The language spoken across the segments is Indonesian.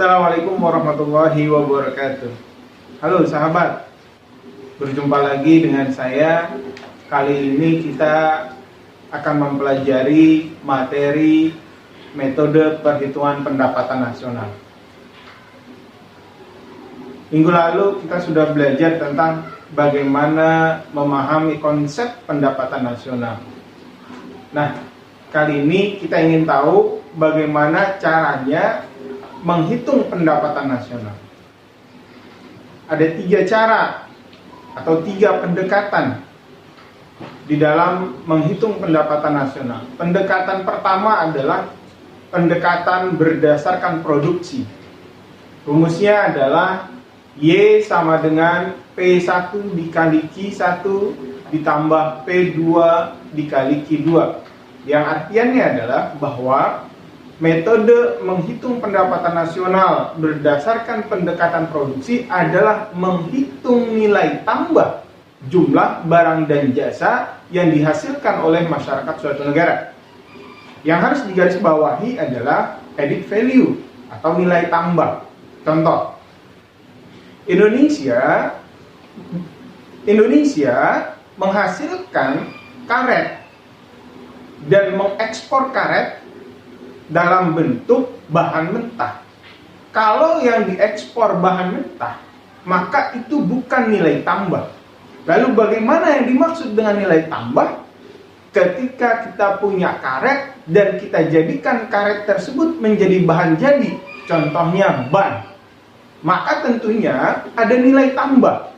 Assalamualaikum warahmatullahi wabarakatuh. Halo sahabat, berjumpa lagi dengan saya. Kali ini kita akan mempelajari materi metode perhitungan pendapatan nasional. Minggu lalu kita sudah belajar tentang bagaimana memahami konsep pendapatan nasional. Nah, kali ini kita ingin tahu bagaimana caranya menghitung pendapatan nasional. Ada 3 cara atau 3 pendekatan di dalam menghitung pendapatan nasional. Pendekatan pertama adalah pendekatan berdasarkan produksi. Rumusnya adalah Y sama dengan P1 dikali Q1 ditambah P2 dikali Q2. Yang artiannya adalah bahwa metode menghitung pendapatan nasional berdasarkan pendekatan produksi adalah menghitung nilai tambah jumlah barang dan jasa yang dihasilkan oleh masyarakat suatu negara. Yang harus digarisbawahi adalah added value atau nilai tambah. Contoh, Indonesia menghasilkan karet dan mengekspor karet dalam bentuk bahan mentah. Kalau yang diekspor bahan mentah, maka itu bukan nilai tambah. Lalu bagaimana yang dimaksud dengan nilai tambah? Ketika kita punya karet dan kita jadikan karet tersebut menjadi bahan jadi, contohnya ban, maka tentunya ada nilai tambah,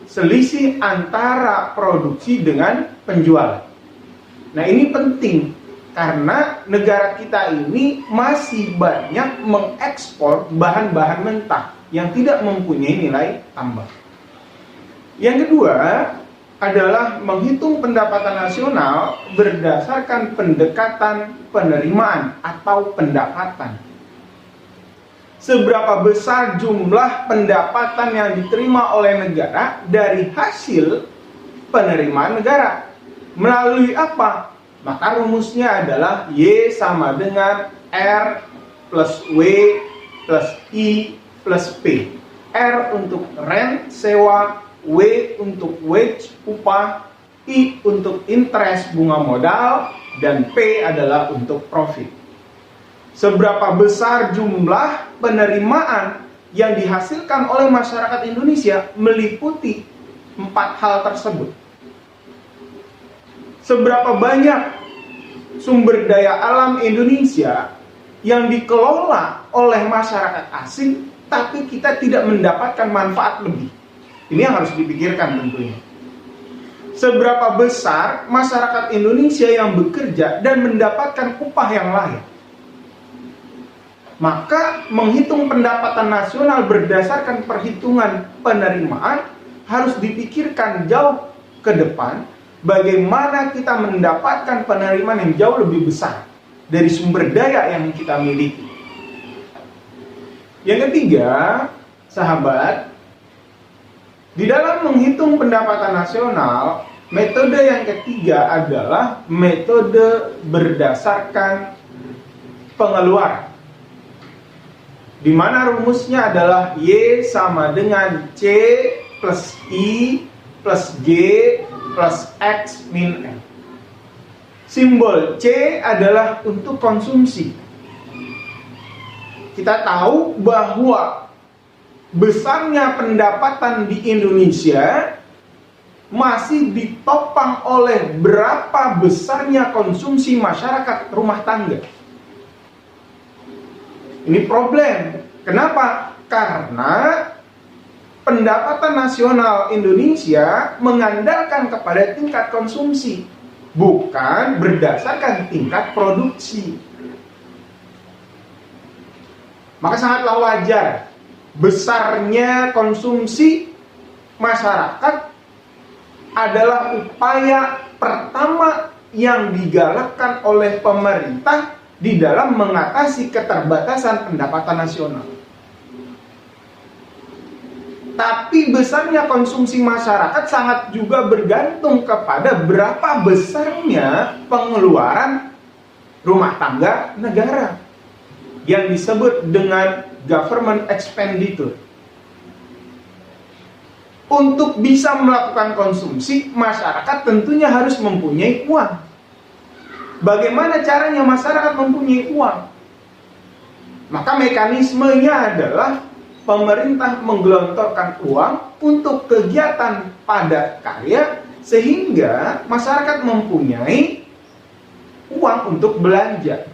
selisih antara produksi dengan penjualan. Nah, ini penting karena negara kita ini masih banyak mengekspor bahan-bahan mentah yang tidak mempunyai nilai tambah. Yang kedua adalah menghitung pendapatan nasional berdasarkan pendekatan penerimaan atau pendapatan. Seberapa besar jumlah pendapatan yang diterima oleh negara dari hasil penerimaan negara? Melalui apa? Maka rumusnya adalah Y sama dengan R plus W plus I plus P. R untuk rent, sewa, W untuk wage, upah, I untuk interest, bunga modal, dan P adalah untuk profit. Seberapa besar jumlah penerimaan yang dihasilkan oleh masyarakat Indonesia meliputi 4 hal tersebut. Seberapa banyak sumber daya alam Indonesia yang dikelola oleh masyarakat asing, tapi kita tidak mendapatkan manfaat lebih. Ini yang harus dipikirkan tentunya. Seberapa besar masyarakat Indonesia yang bekerja dan mendapatkan upah yang layak. Maka menghitung pendapatan nasional berdasarkan perhitungan penerimaan harus dipikirkan jauh ke depan. Bagaimana kita mendapatkan penerimaan yang jauh lebih besar dari sumber daya yang kita miliki. Yang ketiga, sahabat, di dalam menghitung pendapatan nasional, metode yang ketiga adalah metode berdasarkan pengeluaran. Di mana rumusnya adalah Y sama dengan C plus I plus G plus X min N. Simbol C adalah untuk konsumsi. Kita tahu bahwa besarnya pendapatan di Indonesia masih ditopang oleh berapa besarnya konsumsi masyarakat rumah tangga. Ini problem. Kenapa? Karena pendapatan nasional Indonesia mengandalkan kepada tingkat konsumsi, bukan berdasarkan tingkat produksi. Maka sangatlah wajar besarnya konsumsi masyarakat adalah upaya pertama yang digalakkan oleh pemerintah di dalam mengatasi keterbatasan pendapatan nasional. Tapi besarnya konsumsi masyarakat sangat juga bergantung kepada berapa besarnya pengeluaran rumah tangga negara. yang disebut dengan government expenditure. Untuk bisa melakukan konsumsi, masyarakat tentunya harus mempunyai uang. Bagaimana caranya masyarakat mempunyai uang? Maka mekanismenya adalah pemerintah menggelontorkan uang untuk kegiatan padat karya sehingga masyarakat mempunyai uang untuk belanja.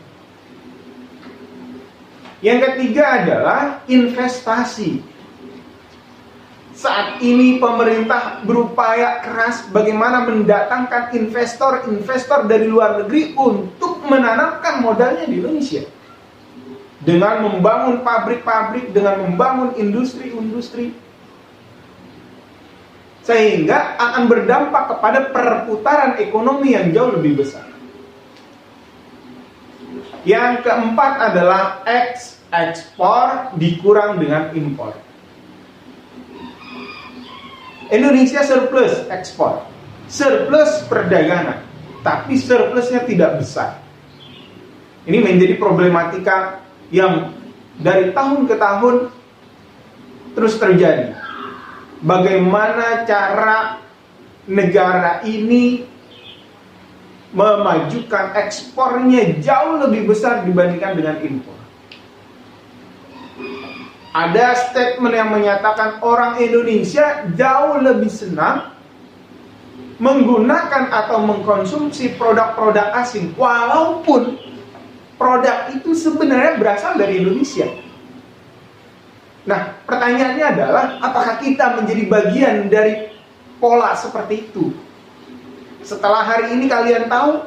Yang ketiga adalah investasi. Saat ini pemerintah berupaya keras bagaimana mendatangkan investor-investor dari luar negeri untuk menanamkan modalnya di Indonesia. Dengan membangun pabrik-pabrik, dengan membangun industri-industri. Sehingga akan berdampak kepada perputaran ekonomi yang jauh lebih besar. Yang keempat adalah ekspor dikurang dengan impor. Indonesia surplus ekspor, surplus perdagangan, tapi surplusnya tidak besar. Ini menjadi problematika yang dari tahun ke tahun terus terjadi. Bagaimana cara negara ini memajukan ekspornya jauh lebih besar dibandingkan dengan impor. Ada statement yang menyatakan orang Indonesia jauh lebih senang menggunakan atau mengkonsumsi produk-produk asing walaupun produk itu sebenarnya berasal dari Indonesia. Nah, pertanyaannya adalah apakah kita menjadi bagian dari pola seperti itu? Setelah hari ini kalian tahu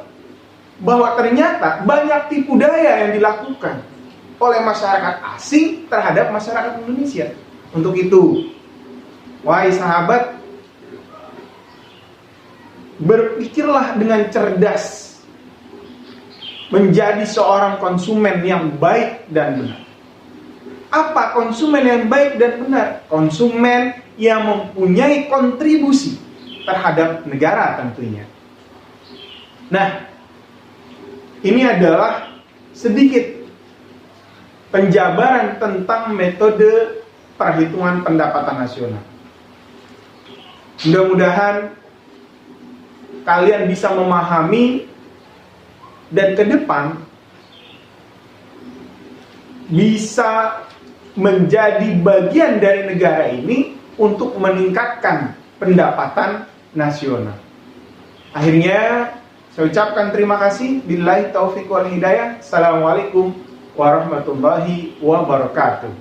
bahwa ternyata banyak tipu daya yang dilakukan oleh masyarakat asing terhadap masyarakat Indonesia. Untuk itu, wahai sahabat, berpikirlah dengan cerdas menjadi seorang konsumen yang baik dan benar. Apa konsumen yang baik dan benar? Konsumen yang mempunyai kontribusi terhadap negara tentunya. Nah, ini adalah sedikit penjabaran tentang metode perhitungan pendapatan nasional. Mudah-mudahan kalian bisa memahami dan ke depan bisa menjadi bagian dari negara ini untuk meningkatkan pendapatan nasional. Akhirnya saya ucapkan terima kasih. Billahi taufiq wal hidayah. Assalamualaikum warahmatullahi wabarakatuh.